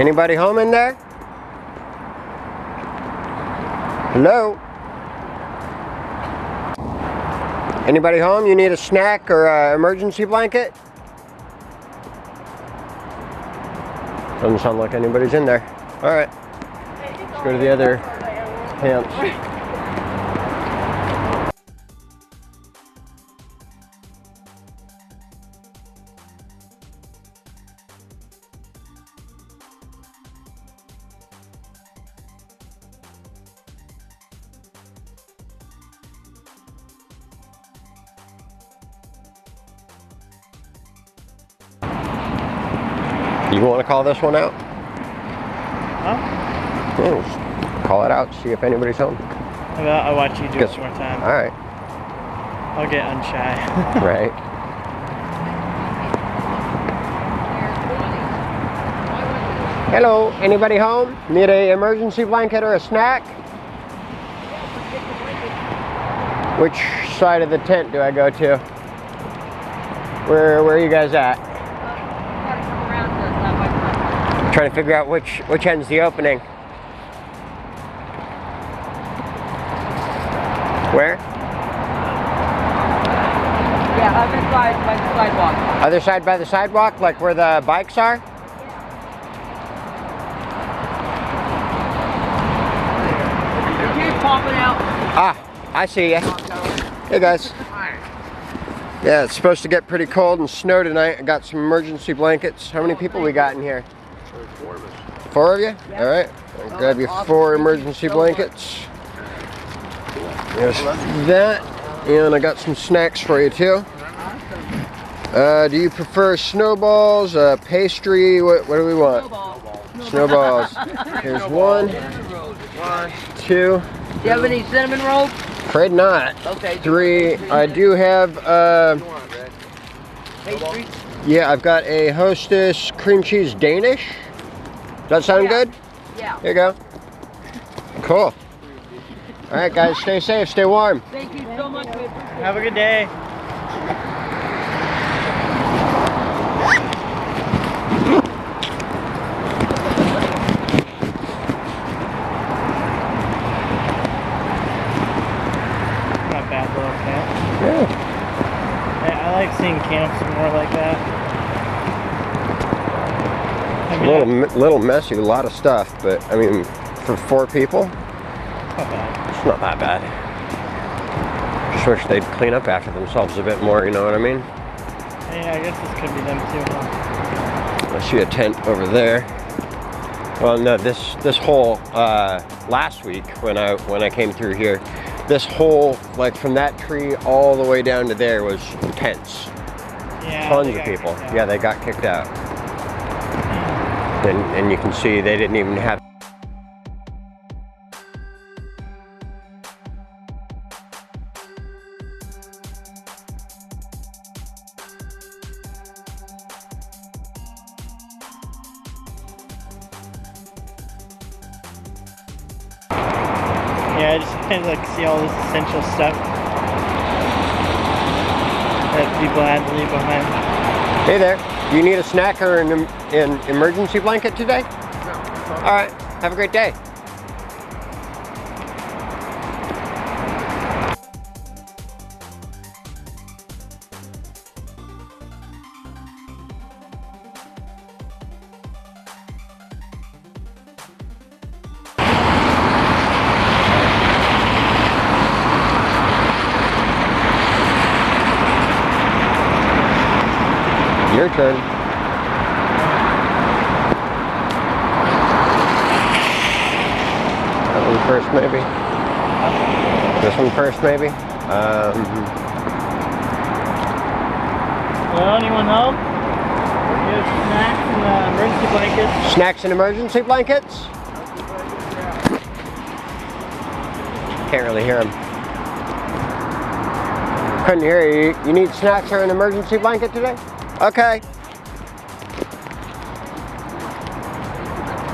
Anybody home in there? Hello? Anybody home? You need a snack or an emergency blanket? Doesn't sound like anybody's in there. All right, let's go to the other camps. You want to call this one out? Huh? Yeah, just call it out, see if anybody's home. I'll watch you do it one more time. All right. I'll get unshy. Right. Hello, anybody home? Need a emergency blanket or a snack? Which side of the tent do I go to? Where are you guys at? Trying to figure out which end's the opening. Where? Yeah, other side by the sidewalk. Other side by the sidewalk, like where the bikes are? He's popping out. Ah, I see ya. Hey guys. Yeah, it's supposed to get pretty cold and snow tonight. I got some emergency blankets. How many people we got in here? 4 of us. 4 of you? All right. I'll grab you 4 emergency blankets. There's that. And I got some snacks for you too. Do you prefer snowballs, pastry? What do we want? Snowballs. Here's 1, 2. Do you have any cinnamon rolls? Afraid not. Okay. 3. I do have, Pastries? yeah, I've got a Hostess cream cheese Danish. Does that sound good? Yeah. Here you go. Cool. All right, guys, stay safe, stay warm. Thank you so much. Have a good day. Not bad little camp. Yeah. I like seeing camps more like that. I A mean, little messy, a lot of stuff, but I mean, for 4 people, not bad. it's not that bad. Just wish they'd clean up after themselves a bit more, you know what I mean? Yeah, I guess this could be them too, huh? I see a tent over there. Well, no, this whole last week when I came through here, this whole, like from that tree all the way down to there was tents. Yeah, Tons of people. Yeah, they got kicked out. And you can see they didn't even have. Yeah, I just kind of like see all this essential stuff that people had to leave behind. Hey there, you need a snack or an emergency blanket today? No. All right, have a great day. Your turn. That one first, maybe. This one first, maybe. Well, anyone home? You have snacks and emergency blankets. Snacks and emergency blankets? Can't really hear him. Couldn't hear you. You need snacks or an emergency blanket today? Okay.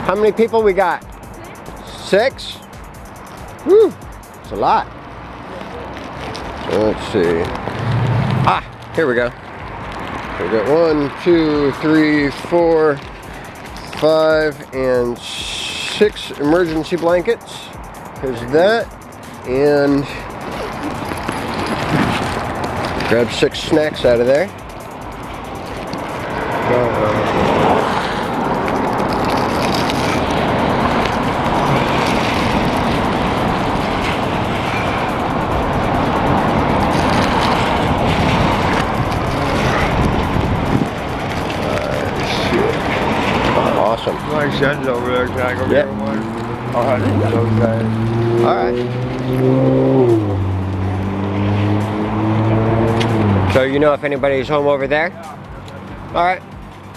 How many people we got? 6? Woo, it's a lot. Let's see. Ah, here we go. We got 1, 2, 3, 4, 5 and 6 emergency blankets. Here's that. And grab 6 snacks out of there. Awesome. My son's over there. Can I go Yep. get one? I'll have to get those guys. Alright. So you know if anybody's home over there? Alright.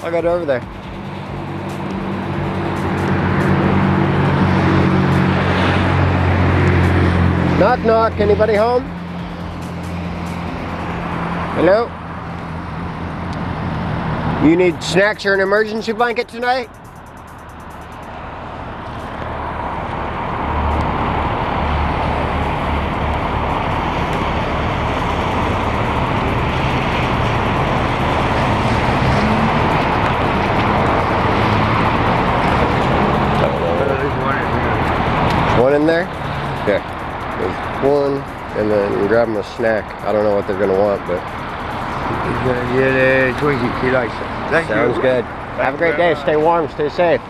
I'll go over there. Knock knock. Anybody home? Hello? You need snacks or an emergency blanket tonight? One in there? Yeah. There's one, and then grab them a snack. I don't know what they're going to want, but... He's gonna get a Twinkie. He likes it. Thank sounds you. good. Have a great day. Stay warm. Stay safe.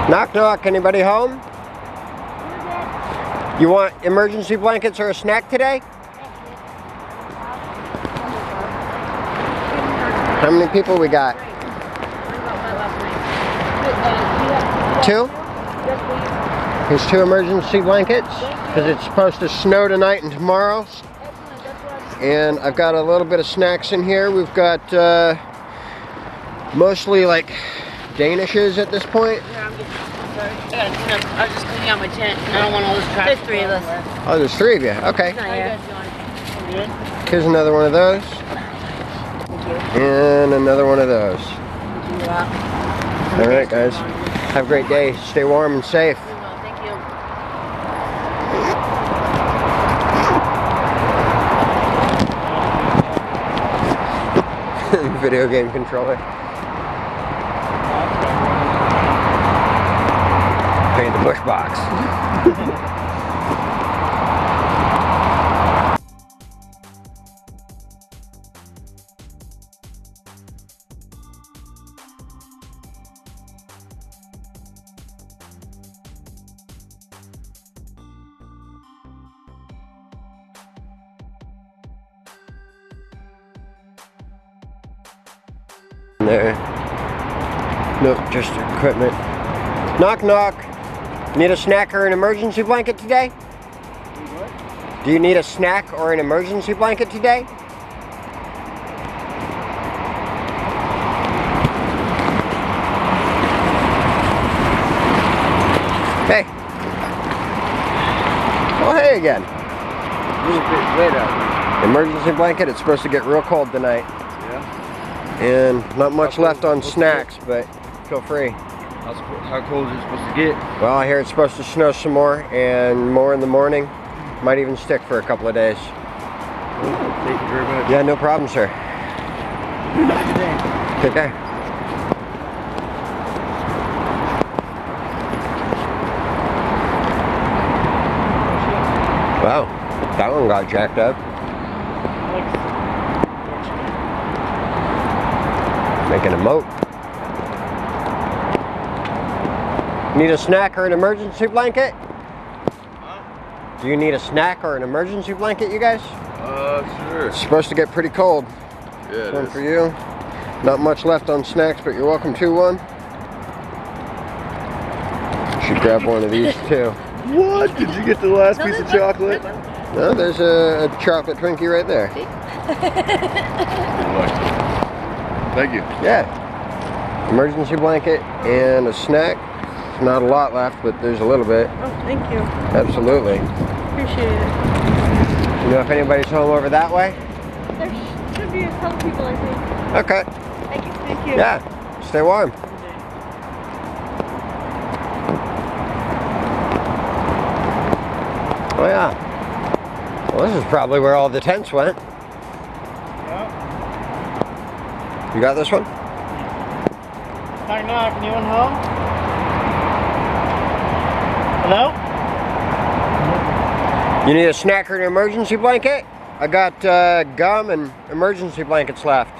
Knock knock. Anybody home? You want emergency blankets or a snack today? How many people we got? 2? Here's 2 emergency blankets because it's supposed to snow tonight and tomorrow. And I've got a little bit of snacks in here. We've got mostly like Danishes at this point. I was just cleaning out my tent. I don't want all this trash. There's 3 of us. Oh, there's 3 of you. Okay. Here's another one of those. And another one of those. All right, guys. Have a great day. Stay warm and safe. Thank you. Video game controller. Paint the push box. There. Nope, just equipment. Knock knock. Need a snack or an emergency blanket today? What? Do you need a snack or an emergency blanket today? Hey. Oh, hey again. Emergency blanket. It's supposed to get real cold tonight. And not much left on snacks, but feel free. How cold is it supposed to get? Well, I hear it's supposed to snow some more, and more in the morning. Might even stick for a couple of days. Thank you very much. Yeah, no problem, sir. Good day. Wow, that one got jacked up. Making a moat. Need a snack or an emergency blanket? Do you need a snack or an emergency blanket, you guys? Sure. It's supposed to get pretty cold. Yeah, One for you. Not much left on snacks, but you're welcome to one. Should grab one of these too. What? Did you get the last piece of chocolate? No, there's a chocolate Twinkie right there. Thank you. Yeah. Emergency blanket and a snack. Not a lot left, but there's a little bit. Oh, thank you. Absolutely. Appreciate it. You know if anybody's home over that way? There should be a couple people, I think. Okay. Thank you. Thank you. Yeah. Stay warm. Well, this is probably where all the tents went. Yep. You got this one? Knock, knock. Anyone home? Hello? You need a snack or an emergency blanket? I got gum and emergency blankets left.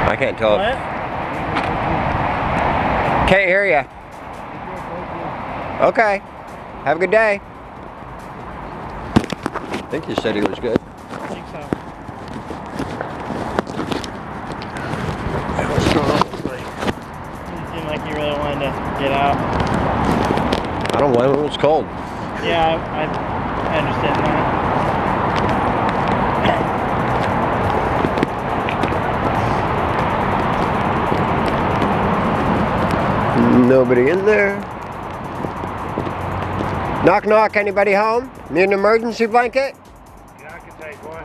I can't tell. What? Can't hear you. Okay. Have a good day. I think you said he was good. I think so. Didn't seem like he really wanted to get out. I don't blame him. It's cold. Yeah, I understand that. Nobody in there. Knock, knock. Anybody home? Need an emergency blanket? Yeah, I can take one.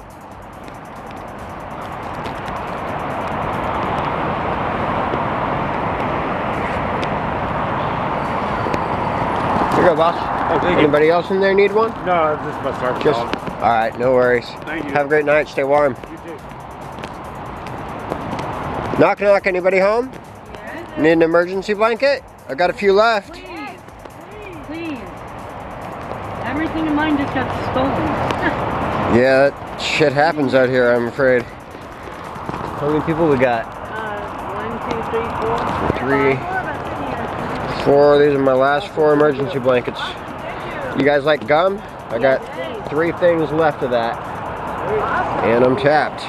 Here you go, boss. Oh, thank you. Anybody else in there need one? No, this is my service Just, dog. alright, no worries. Thank you. Have a great night. Stay warm. You too. Knock, knock. Anybody home? Need an emergency blanket? I got a few left. Please. Please. Everything in mine just got stolen. Yeah, that shit happens out here, I'm afraid. How many people we got? 1, 2, 3, 4. 3, 4. These are my last 4 emergency blankets. You guys like gum? I got 3 things left of that. And I'm tapped.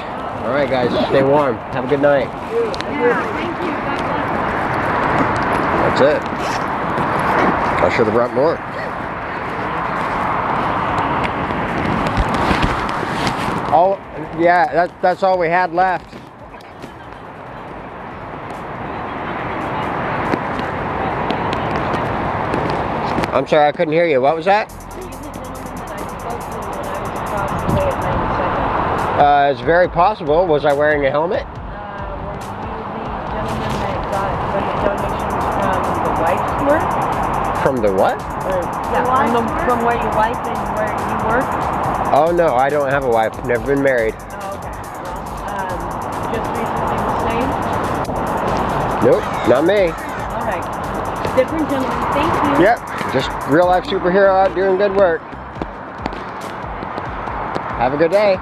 Alright guys, stay warm. Have a good night. Yeah, thank you. God bless. That's it. I should have brought more. Oh, yeah, that's all we had left. I'm sorry, I couldn't hear you. What was that? It's very possible. Was I wearing a helmet? Were you the gentleman that got donations from the wife's work? From the what? From where your wife and where you work? Oh no, I don't have a wife. Never been married. Oh, okay. Well, just recently the same? Nope, not me. All right. Different gentleman. Thank you. Yep, just real life superhero out doing good work. Have a good day.